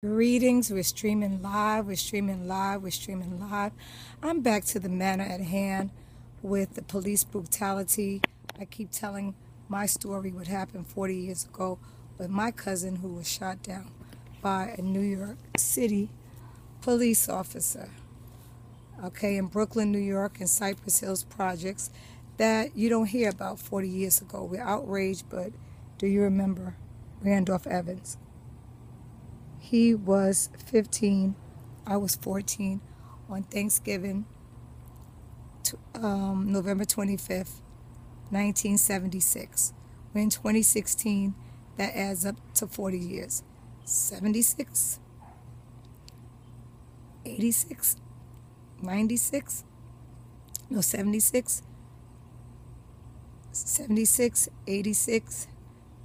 Greetings, we're streaming live, we're streaming live, we're streaming live. I'm back to the matter at hand with the police brutality. I keep telling my story, what happened 40 years ago with my cousin who was shot down by a New York City police officer, okay, in Brooklyn, New York, and Cypress Hills projects that you don't hear about 40 years ago. We're outraged, but do you remember Randolph Evans? He was 15, I was 14, on Thanksgiving, November 25th, 1976. We're in 2016, that adds up to 40 years. 76, 86, 96, no, 76, 76, 86,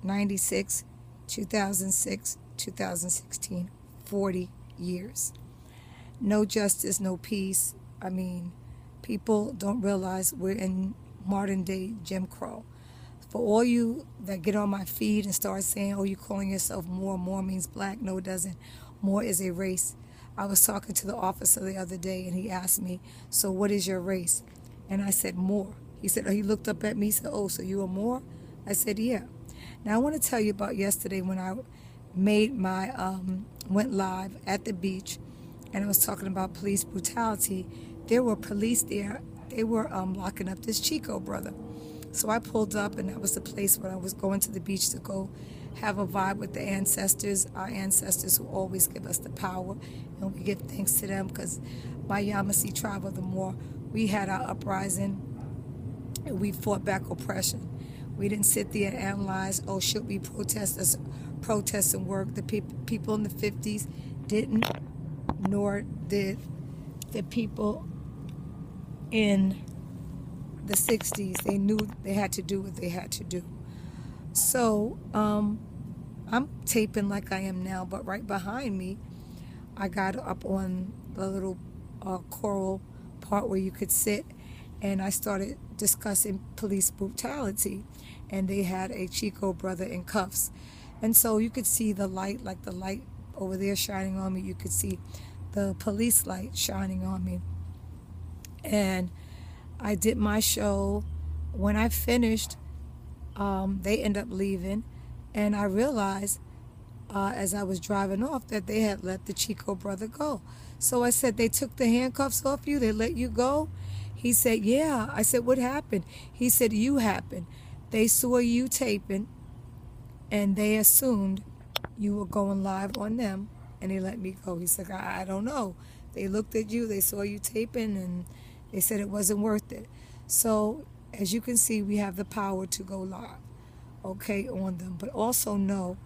96, 2006, 2016, 40 years. No justice, no peace. I mean, people don't realize we're in modern day Jim Crow. For all you that get on my feed and start saying, oh, you're calling yourself Moor, Moor means black. No, it doesn't. Moor is a race. I was talking to the officer the other day and he asked me, so what is your race? And I said, Moor. He said, he looked up at me, he said, oh, so you a Moor? I said, yeah. Now I want to tell you about yesterday when I went live at the beach, and I was talking about police brutality. There were police there. They were locking up this Chico brother. So I pulled up, and that was the place where I was going to the beach to go have a vibe with the ancestors, our ancestors who always give us the power, and we give thanks to them because my Yamasee tribe of the Moor, we had our uprising, and we fought back oppression. We didn't sit there and analyze, oh, should we protest and work? The people in the 50s didn't, nor did the people in the 60s. They knew they had to do what they had to do. So I'm taping like I am now, but right behind me, I got up on the little coral part where you could sit, and I started discussing police brutality, and they had a Chico brother in cuffs. And so you could see the light, like the light over there shining on me. You could see the police light shining on me. And I did my show. When I finished, they ended up leaving, and I realized as I was driving off that they had let the Chico brother go. So I said, they took the handcuffs off you? They let you go? He said, yeah. I said, what happened? He said, you happened. They saw you taping, and they assumed you were going live on them, and they let me go. He said, I don't know. They looked at you, they saw you taping, and they said it wasn't worth it. So, as you can see, we have the power to go live, okay, on them. But also know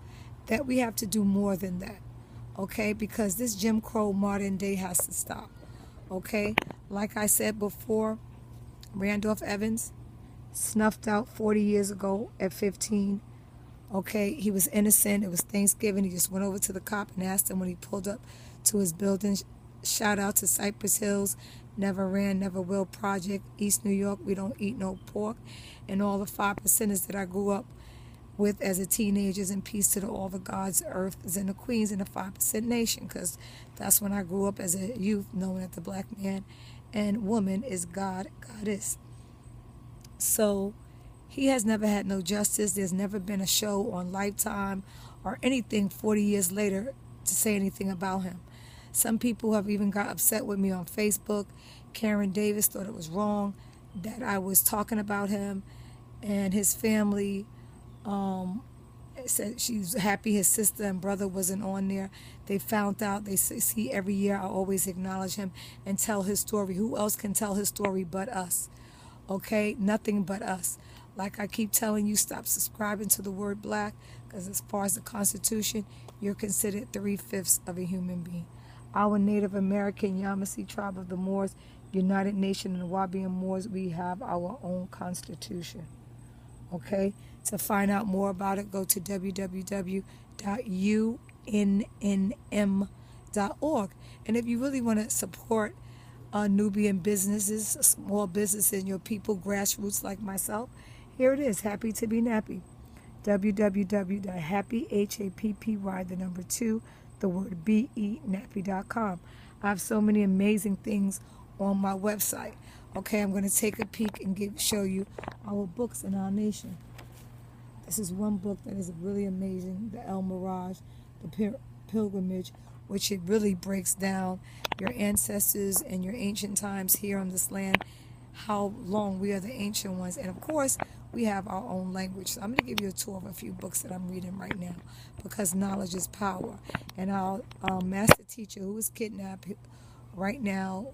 that we have to do more than that, okay? Because this Jim Crow modern day has to stop, okay? Like I said before, Randolph Evans snuffed out 40 years ago at 15. Okay, he was innocent. It was Thanksgiving. He just went over to the cop and asked him when he pulled up to his building. Shout out to Cypress Hills, Never Ran, Never Will Project, East New York. We don't eat no pork. And all the 5%ers that I grew up with as a teenager. And peace to all the gods, earths, and the queens in the 5% nation, because that's when I grew up as a youth, knowing that the black man and woman is God, goddess. So he has never had no justice. There's never been a show on Lifetime or anything 40 years later to say anything about him. Some people have even got upset with me on Facebook. Karen Davis thought it was wrong that I was talking about him, and his family said she's happy his sister and brother wasn't on there. They found out. They see every year I always acknowledge him and tell his story. Who else can tell his story but us? Okay, nothing but us. Like I keep telling you, stop subscribing to the word black, because as far as the Constitution, you're considered 3/5 of a human being. Our Native American Yamasee tribe of the Moors, United Nation and the Wabian Moors, we have our own Constitution. Okay, to find out more about it, go to www.unnm.org. And if you really want to support Nubian businesses, small businesses, your people, grassroots like myself, here it is, Happy to be Nappy. www.happy, Happy, the number 2, the word benappy.com. I have so many amazing things on my website. Okay, I'm going to take a peek and show you our books in our nation. This is one book that is really amazing, the El Mirage, the Pilgrimage, which it really breaks down your ancestors and your ancient times here on this land, how long we are the ancient ones. And of course, we have our own language. So I'm going to give you a tour of a few books that I'm reading right now, because knowledge is power. And our master teacher, who was kidnapped right now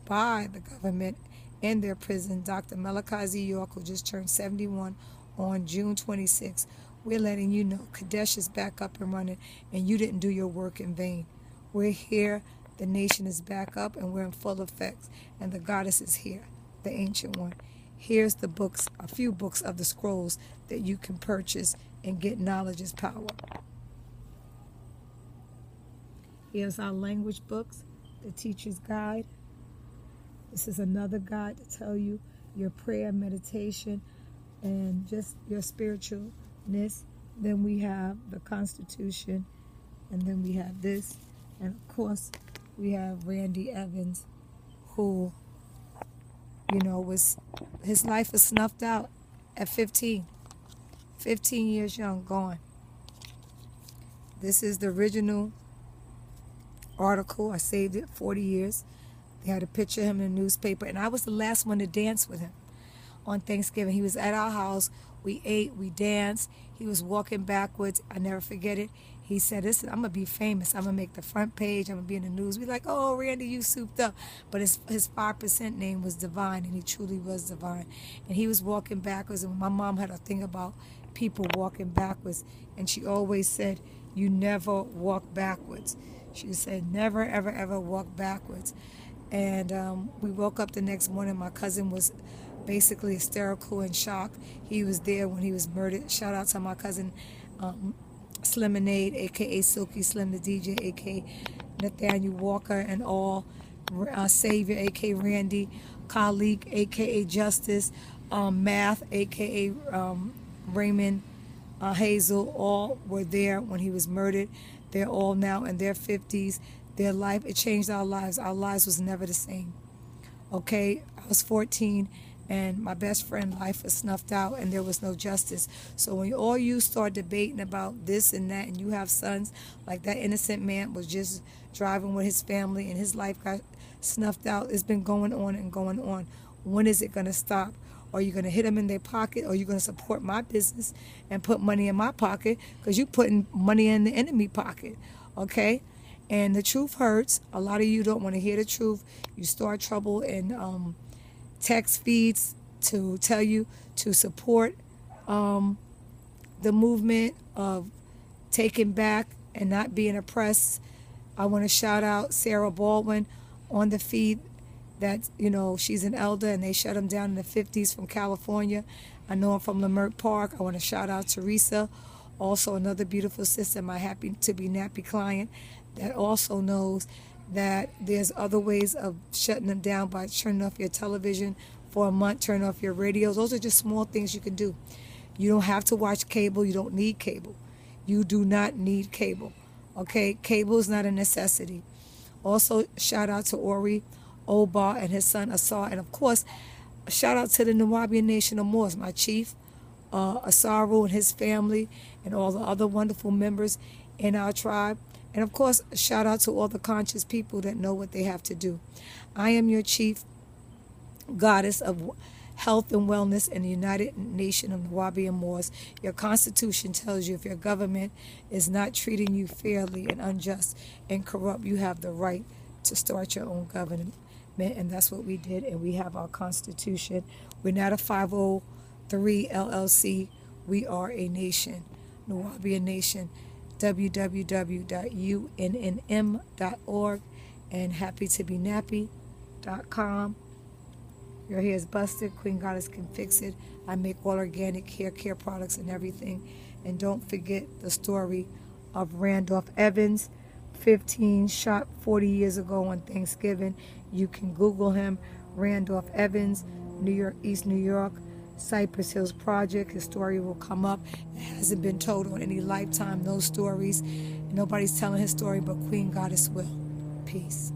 by the government in their prison, Dr. Malachi Z. York, who just turned 71 on June 26th, we're letting you know Kadesh is back up and running, and you didn't do your work in vain. We're here, the nation is back up, and we're in full effect, and the goddess is here, the ancient one. Here's the books, a few books of the scrolls that you can purchase and get knowledge is power. Here's our language books, the Teacher's Guide. This is another guide to tell you your prayer, meditation, and just your spiritualness. Then we have the Constitution, and then we have this. And of course, we have Randy Evans, who, his life was snuffed out at 15 years young, gone. This is the original article. I saved it 40 years. They had a picture of him in the newspaper, and I was the last one to dance with him on Thanksgiving. He was at our house. We ate, we danced. He was walking backwards. I never forget it. He said, listen, I'm going to be famous. I'm going to make the front page. I'm going to be in the news. We like, oh, Randy, you souped up. But his 5% name was Divine, and he truly was divine. And he was walking backwards, and my mom had a thing about people walking backwards, and she always said, you never walk backwards. She said, never, ever, ever walk backwards. And we woke up the next morning. My cousin was basically hysterical and shocked. He was there when he was murdered. Shout out to my cousin Sliminade, a.k.a. Silky Slim, the DJ, a.k.a. Nathaniel Walker, and all. Savior, a.k.a. Randy. Khalik, a.k.a. Justice. Math, a.k.a. Raymond Hazel, all were there when he was murdered. They're all now in their 50s. Their life, it changed our lives. Our lives was never the same. Okay, I was 14, and my best friend's life was snuffed out, and there was no justice. So when all you start debating about this and that, and you have sons, like that innocent man was just driving with his family, and his life got snuffed out. It's been going on and going on. When is it going to stop? Are you going to hit them in their pocket, or are you going to support my business and put money in my pocket? Because you're putting money in the enemy pocket, okay? And the truth hurts. A lot of you don't want to hear the truth. You start trouble in text feeds to tell you to support the movement of taking back and not being oppressed. I want to shout out Sarah Baldwin on the feed that, she's an elder, and they shut them down in the 50s from California. I know her from Leimert Park. I want to shout out Teresa, also another beautiful sister, my Happy to Be Nappy client, that also knows that there's other ways of shutting them down by turning off your television for a month, turn off your radios. Those are just small things you can do. You don't have to watch cable. You don't need cable. You do not need cable. Okay? Cable is not a necessity. Also, shout out to Ori Oba and his son Asar. And of course, shout out to the Nuwaubian Nation of Moors, my chief, Asaru and his family, and all the other wonderful members in our tribe. And of course, shout out to all the conscious people that know what they have to do. I am your chief goddess of health and wellness in the United Nation of Nuwaubian Moors. Your constitution tells you if your government is not treating you fairly and unjust and corrupt, you have the right to start your own government. And that's what we did, and we have our constitution. We're not a 503 LLC. We are a nation, Nuwaubian Nation. www.unnm.org and happytobenappy.com. Your hair is busted. Queen Goddess can fix it. I make all organic hair care products and everything. And don't forget the story of Randolph Evans, 15, shot 40 years ago on Thanksgiving. You can Google him, Randolph Evans, New York, East New York, Cypress Hills Project. His story will come up. It hasn't been told on any Lifetime, those stories. Nobody's telling his story but Queen Goddess will. Peace.